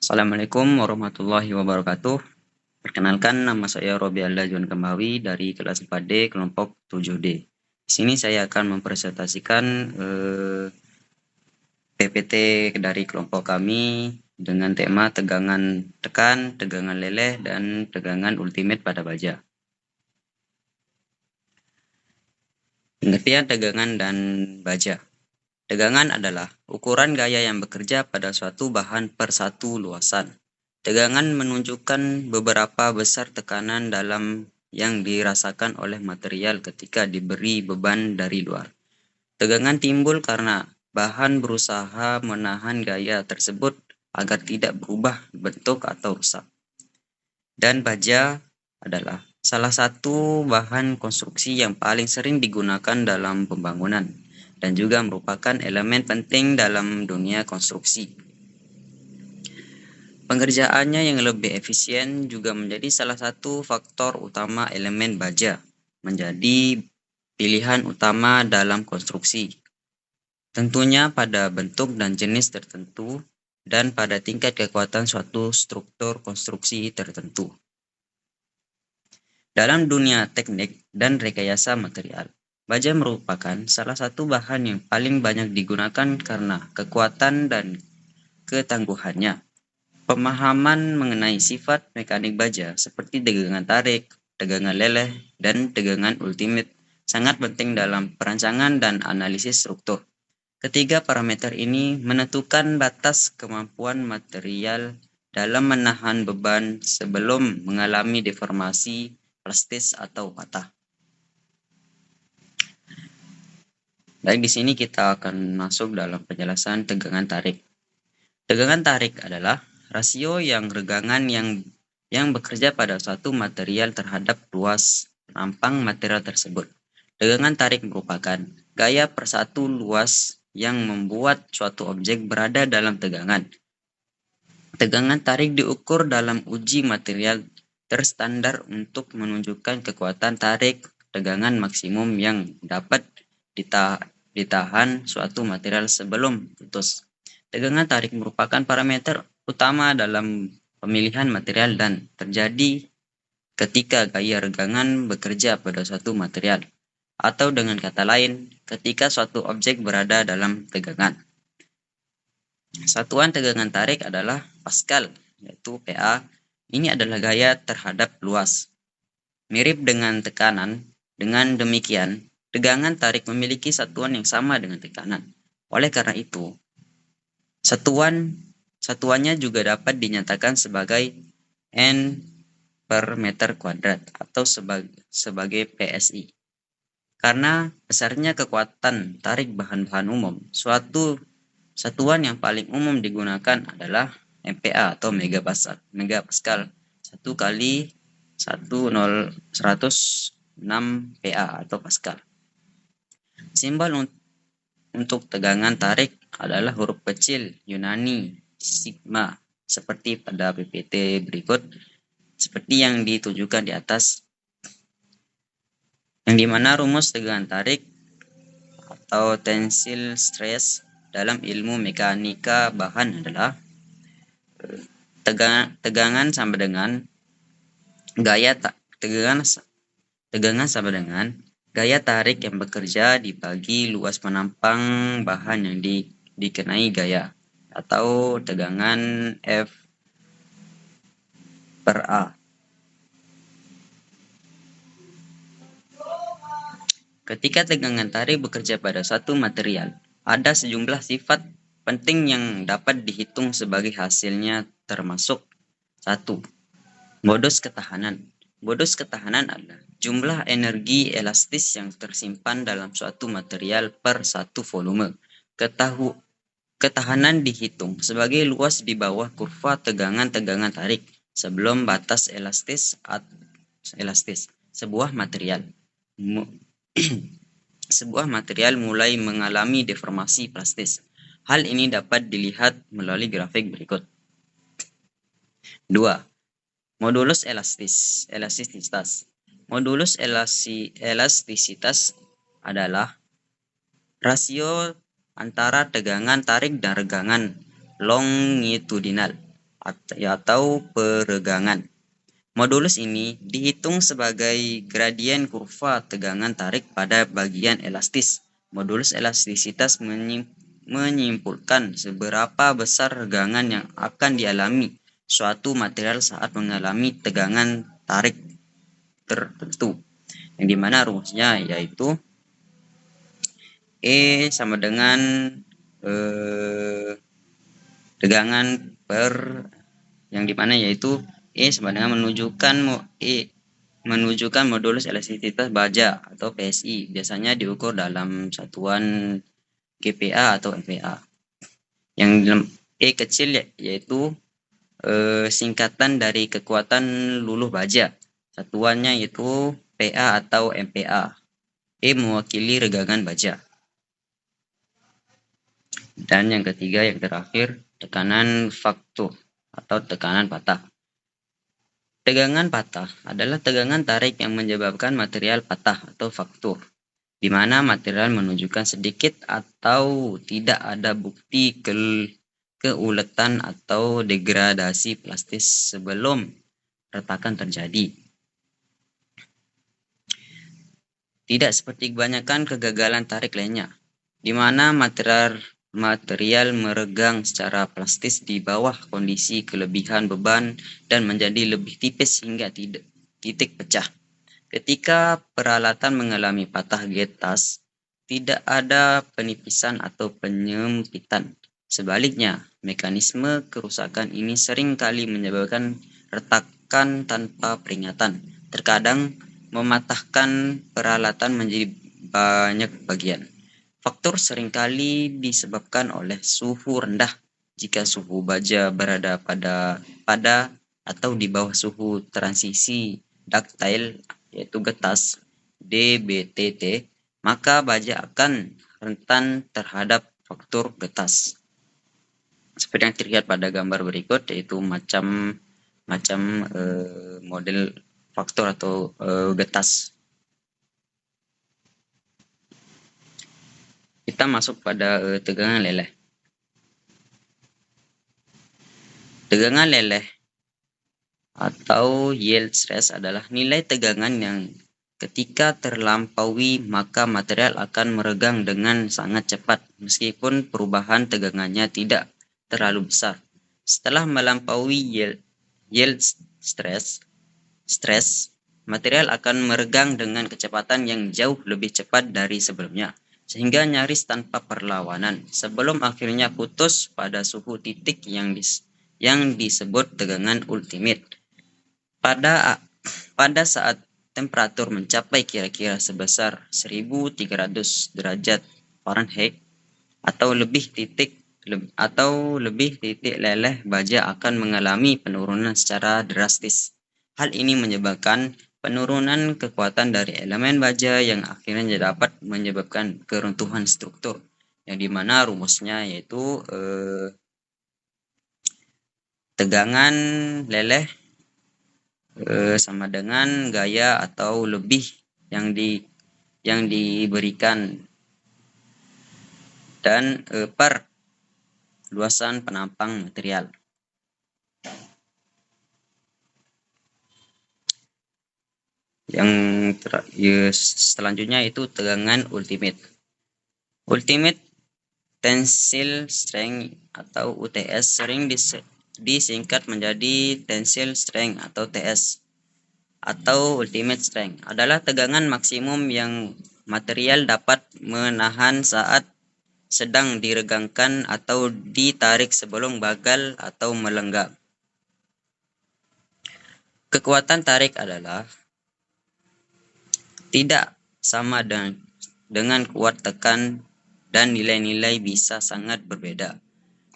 Assalamualaikum warahmatullahi wabarakatuh. Perkenalkan, nama saya Robi Alda Juan Kembawi dari kelas 4D kelompok 7D. Di sini saya akan mempresentasikan PPT dari kelompok kami dengan tema tegangan tekan, tegangan leleh, dan tegangan ultimate pada baja. Pengertian tegangan dan baja. Tegangan adalah ukuran gaya yang bekerja pada suatu bahan per satu luasan. Tegangan menunjukkan beberapa besar tekanan dalam yang dirasakan oleh material ketika diberi beban dari luar. Tegangan timbul karena bahan berusaha menahan gaya tersebut agar tidak berubah bentuk atau rusak. Dan baja adalah salah satu bahan konstruksi yang paling sering digunakan dalam pembangunan dan juga merupakan elemen penting dalam dunia konstruksi. Pengerjaannya yang lebih efisien juga menjadi salah satu faktor utama elemen baja menjadi pilihan utama dalam konstruksi. Tentunya pada bentuk dan jenis tertentu dan pada tingkat kekuatan suatu struktur konstruksi tertentu. Dalam dunia teknik dan rekayasa material, baja merupakan salah satu bahan yang paling banyak digunakan karena kekuatan dan ketangguhannya. Pemahaman mengenai sifat mekanik baja seperti tegangan tarik, tegangan leleh, dan tegangan ultimate sangat penting dalam perancangan dan analisis struktur. Ketiga parameter ini menentukan batas kemampuan material dalam menahan beban sebelum mengalami deformasi, plastis, atau patah. Baik, di sini kita akan masuk dalam penjelasan tegangan tarik. Tegangan tarik adalah rasio regangan yang bekerja pada suatu material terhadap luas penampang material tersebut. Tegangan tarik merupakan gaya per satu luas yang membuat suatu objek berada dalam tegangan. Tegangan tarik diukur dalam uji material terstandar untuk menunjukkan kekuatan tarik tegangan maksimum yang dapat ditahan suatu material sebelum putus. Tegangan tarik merupakan parameter utama dalam pemilihan material dan terjadi ketika gaya regangan bekerja pada suatu material, atau dengan kata lain, ketika suatu objek berada dalam tegangan. Satuan tegangan tarik adalah Pascal, yaitu PA. Ini adalah gaya terhadap luas. Mirip dengan tekanan, dengan demikian, tegangan tarik memiliki satuan yang sama dengan tekanan. Oleh karena itu, satuannya juga dapat dinyatakan sebagai N per meter kuadrat atau sebagai PSI. Karena besarnya kekuatan tarik bahan-bahan umum, suatu satuan yang paling umum digunakan adalah MPa atau megapascal 1 kali 106 PA atau Pascal. Simbol untuk tegangan tarik adalah huruf kecil Yunani sigma seperti pada PPT berikut, seperti yang ditunjukkan di atas, yang dimana rumus tegangan tarik atau tensile stress dalam ilmu mekanika bahan adalah tegangan sama dengan gaya tarik yang bekerja dibagi luas penampang bahan yang dikenai gaya, atau tegangan F per A. Ketika tegangan tarik bekerja pada suatu material, ada sejumlah sifat penting yang dapat dihitung sebagai hasilnya, termasuk 1. Modus ketahanan. Modus ketahanan adalah jumlah energi elastis yang tersimpan dalam suatu material per satu volume. Ketahanan dihitung sebagai luas di bawah kurva tegangan tarik sebelum batas elastis sebuah material. Sebuah material mulai mengalami deformasi plastis. Hal ini dapat dilihat melalui grafik berikut. 2. Modulus elastisitas. Modulus elastisitas adalah rasio antara tegangan tarik dan regangan longitudinal atau peregangan. Modulus ini dihitung sebagai gradien kurva tegangan tarik pada bagian elastis. Modulus elastisitas menyimpulkan seberapa besar regangan yang akan dialami suatu material saat mengalami tegangan tarik tertentu. Yang dimana rumusnya yaitu E sama dengan tegangan per yang dimana yaitu E sama dengan menunjukkan modulus elastisitas baja atau PSI, biasanya diukur dalam satuan GPa atau MPa. Yang E kecil yaitu singkatan dari kekuatan luluh baja, satuannya yaitu PA atau MPa. E mewakili regangan baja. Dan yang ketiga, yang terakhir, tekanan faktur atau tekanan patah. Tegangan patah adalah tegangan tarik yang menyebabkan material patah atau faktur, di mana material menunjukkan sedikit atau tidak ada bukti keuletan atau degradasi plastis sebelum retakan terjadi. Tidak seperti kebanyakan kegagalan tarik lainnya, di mana material meregang secara plastis di bawah kondisi kelebihan beban dan menjadi lebih tipis hingga titik pecah. Ketika peralatan mengalami patah getas, tidak ada penipisan atau penyempitan. Sebaliknya, mekanisme kerusakan ini sering kali menyebabkan retakan tanpa peringatan. Terkadang mematahkan peralatan menjadi banyak bagian. Faktor seringkali disebabkan oleh suhu rendah. Jika suhu baja berada pada atau di bawah suhu transisi ductile yaitu getas DBTT, maka baja akan rentan terhadap faktor getas. Seperti yang terlihat pada gambar berikut, yaitu macam model faktor atau getas. Kita masuk pada tegangan leleh. Tegangan leleh atau yield stress adalah nilai tegangan yang ketika terlampaui maka material akan meregang dengan sangat cepat meskipun perubahan tegangannya tidak terlalu besar. Setelah melampaui yield stress, material akan meregang dengan kecepatan yang jauh lebih cepat dari sebelumnya, sehingga nyaris tanpa perlawanan, sebelum akhirnya putus pada suhu titik yang disebut tegangan ultimate. Pada saat temperatur mencapai kira-kira sebesar 1300 derajat Fahrenheit atau lebih titik leleh baja akan mengalami penurunan secara drastis. Hal ini menyebabkan penurunan kekuatan dari elemen baja yang akhirnya dapat menyebabkan keruntuhan struktur, yang dimana rumusnya yaitu tegangan leleh sama dengan gaya atau lebih yang diberikan dan per luasan penampang material. Yang selanjutnya itu tegangan ultimate. Ultimate tensile strength atau UTS sering disingkat menjadi tensile strength atau TS atau ultimate strength, adalah tegangan maksimum yang material dapat menahan saat sedang diregangkan atau ditarik sebelum bagal atau melenggang. Kekuatan tarik adalah tidak sama dengan kuat tekan dan nilai-nilai bisa sangat berbeda.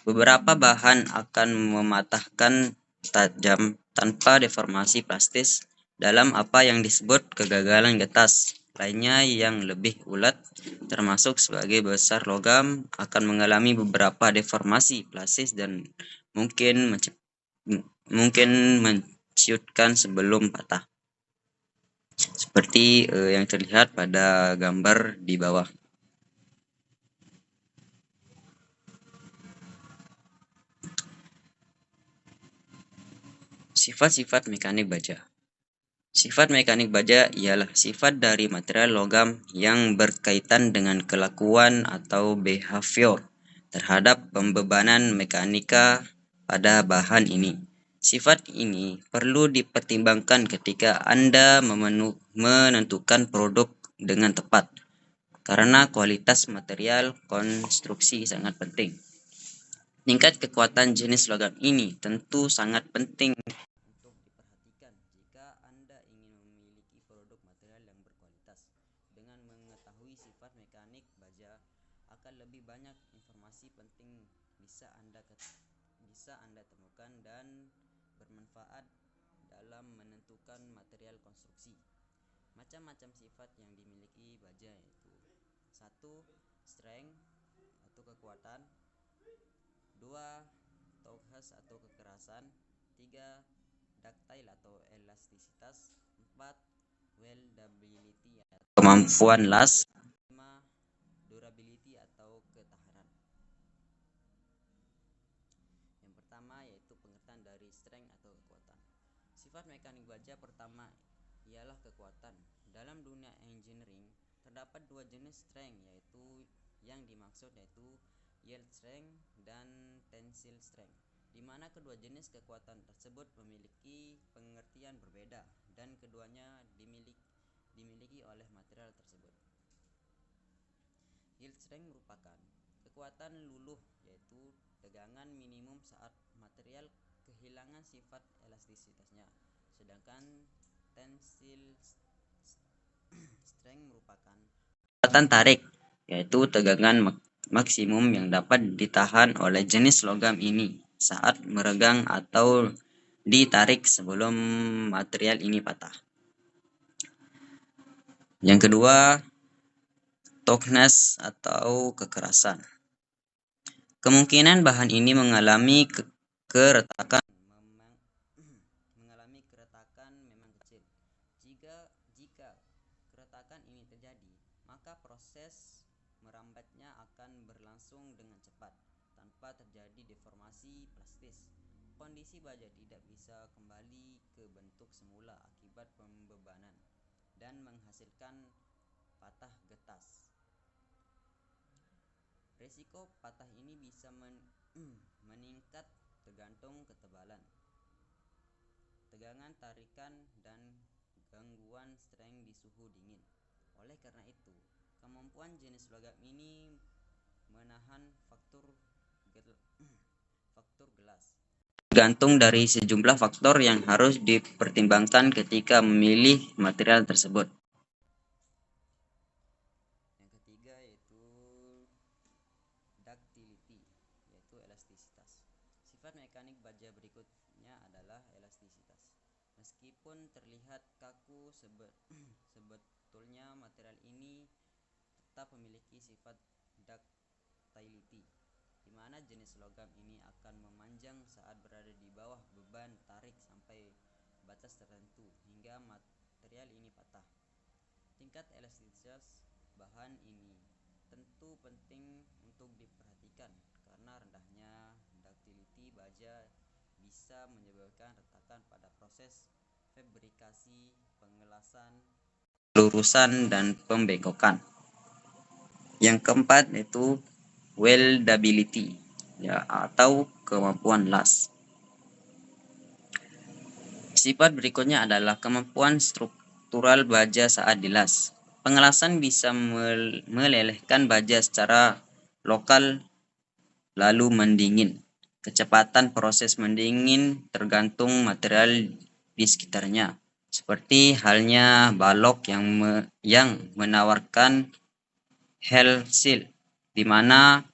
Beberapa bahan akan mematahkan tajam tanpa deformasi plastis dalam apa yang disebut kegagalan getas. Lainnya yang lebih ulet, termasuk sebagai besar logam, akan mengalami beberapa deformasi plastis dan mungkin menciutkan sebelum patah. Seperti yang terlihat pada gambar di bawah. Sifat-sifat mekanik baja. Sifat mekanik baja ialah sifat dari material logam yang berkaitan dengan kelakuan atau behavior terhadap pembebanan mekanika pada bahan ini. Sifat ini perlu dipertimbangkan ketika Anda menentukan produk dengan tepat, karena kualitas material konstruksi sangat penting. Tingkat kekuatan jenis logam ini tentu sangat penting untuk diperhatikan jika Anda ingin memiliki produk material yang berkualitas. Dengan mengetahui sifat mekanik baja, akan lebih banyak informasi penting bisa Anda temukan dan bermanfaat dalam menentukan material konstruksi. Macam-macam sifat yang dimiliki baja yaitu 1. Strength atau kekuatan, 2. Toughness atau kekerasan, 3. Ductile atau elastisitas, 4. Weldability atau kemampuan las, 5. Durability atau ketahanan. Yang pertama yaitu pengertian dari strength atau kekuatan. Sifat mekanik baja pertama ialah kekuatan. Dalam dunia engineering terdapat dua jenis strength yaitu yang dimaksud yaitu yield strength dan tensile strength, di mana kedua jenis kekuatan tersebut memiliki pengertian berbeda dan keduanya dimiliki oleh material tersebut. Yield strength merupakan kekuatan luluh yaitu tegangan minimum saat material kehilangan sifat elastisitasnya, sedangkan tensile strength merupakan kekuatan tarik yaitu tegangan maksimum yang dapat ditahan oleh jenis logam ini saat meregang atau ditarik sebelum material ini patah. Yang kedua, toughness atau kekerasan. Kemungkinan bahan ini mengalami keretakan memang kecil. Jika keretakan ini terjadi, maka proses merambatnya akan berlangsung dengan cepat tanpa terjadi deformasi plastis. Kondisi baja tidak bisa kembali ke bentuk semula akibat pembebanan dan menghasilkan patah getas. Risiko patah ini bisa meningkat tergantung ketebalan, tegangan tarikan, dan gangguan strength di suhu dingin. Oleh karena itu, kemampuan jenis logam ini menahan faktor gelas tergantung dari sejumlah faktor yang harus dipertimbangkan ketika memilih material tersebut. Yang ketiga yaitu ductility, yaitu elastisitas. Sifat mekanik baja berikutnya adalah elastisitas. Meskipun terlihat kaku, sebetulnya material ini tetap memiliki sifat ductility, di mana jenis logam ini akan memanjang saat berada di bawah beban tarik sampai batas tertentu hingga material ini patah. Tingkat elastisitas bahan ini tentu penting untuk diperhatikan karena rendahnya ductility baja bisa menyebabkan retakan pada proses fabrikasi, pengelasan, pelurusan, dan pembengkokan. Yang keempat yaitu weldability atau kemampuan las. Sifat berikutnya adalah kemampuan struktural baja saat dilas. Pengelasan bisa melelehkan baja secara lokal lalu mendingin. Kecepatan proses mendingin tergantung material di sekitarnya, seperti halnya balok yang menawarkan hell seal, di mana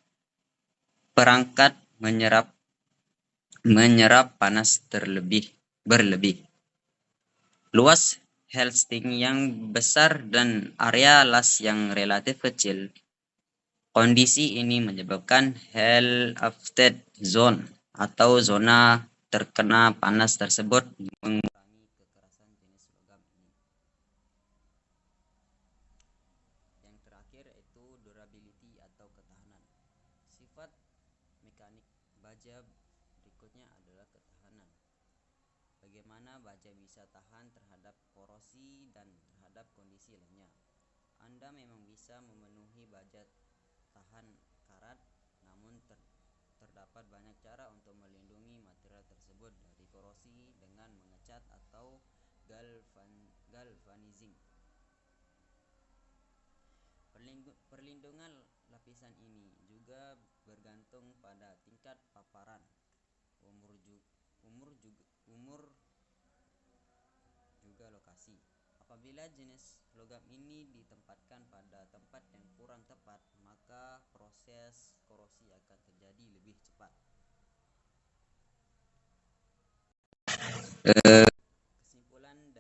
perangkat menyerap panas berlebih. Luas heatsink yang besar dan area las yang relatif kecil. Kondisi ini menyebabkan hell after zone atau zona terkena panas tersebut mengurangi kekerasan jenis logam ini. Yang terakhir yaitu durability atau ketahanan. Sifat mekanik baja berikutnya adalah ketahanan. Bagaimana baja bisa tahan terhadap korosi dan terhadap kondisi lainnya. Anda memang bisa memenuhi baja tahan karat, namun terdapat banyak cara untuk melindungi material tersebut dari korosi dengan mengecat atau galvanizing. Perlindungan lapisan ini juga bergantung pada tingkat paparan, umur juga lokasi. Apabila jenis logam ini ditempatkan pada tempat yang kurang tepat, maka proses korosi akan terjadi lebih cepat. Kesimpulan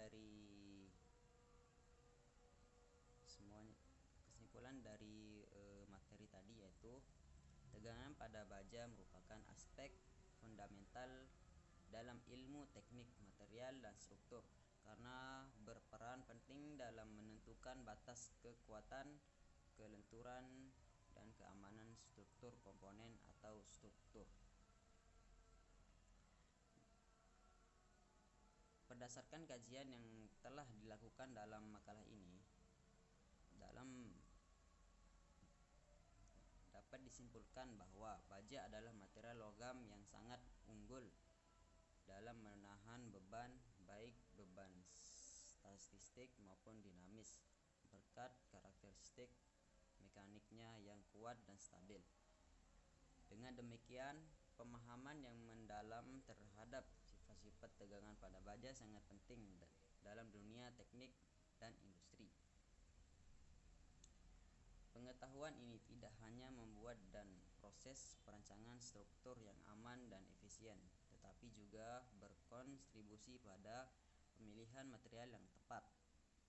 dari materi tadi yaitu tegangan pada baja merupakan aspek fundamental dalam ilmu teknik material dan struktur karena berperan penting dalam menentukan batas kekuatan, kelenturan, dan keamanan struktur komponen atau struktur. Berdasarkan kajian yang telah dilakukan dalam makalah ini, dapat disimpulkan bahwa baja adalah material logam yang sangat unggul dalam menahan beban, baik beban statistik maupun dinamis, berkat karakteristik mekaniknya yang kuat dan stabil. Dengan demikian, pemahaman yang mendalam terhadap sifat-sifat tegangan pada baja sangat penting dalam dunia teknik dan industri. Pengetahuan ini tidak hanya membuat dan proses perancangan struktur yang aman dan efisien, tetapi juga berkontribusi pada pemilihan material yang tepat,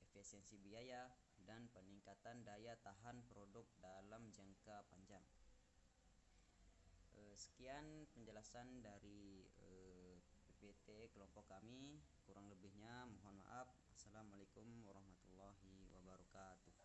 efisiensi biaya, dan peningkatan daya tahan produk dalam jangka panjang. Sekian penjelasan dari PPT kelompok kami. Kurang lebihnya mohon maaf. Assalamualaikum warahmatullahi wabarakatuh.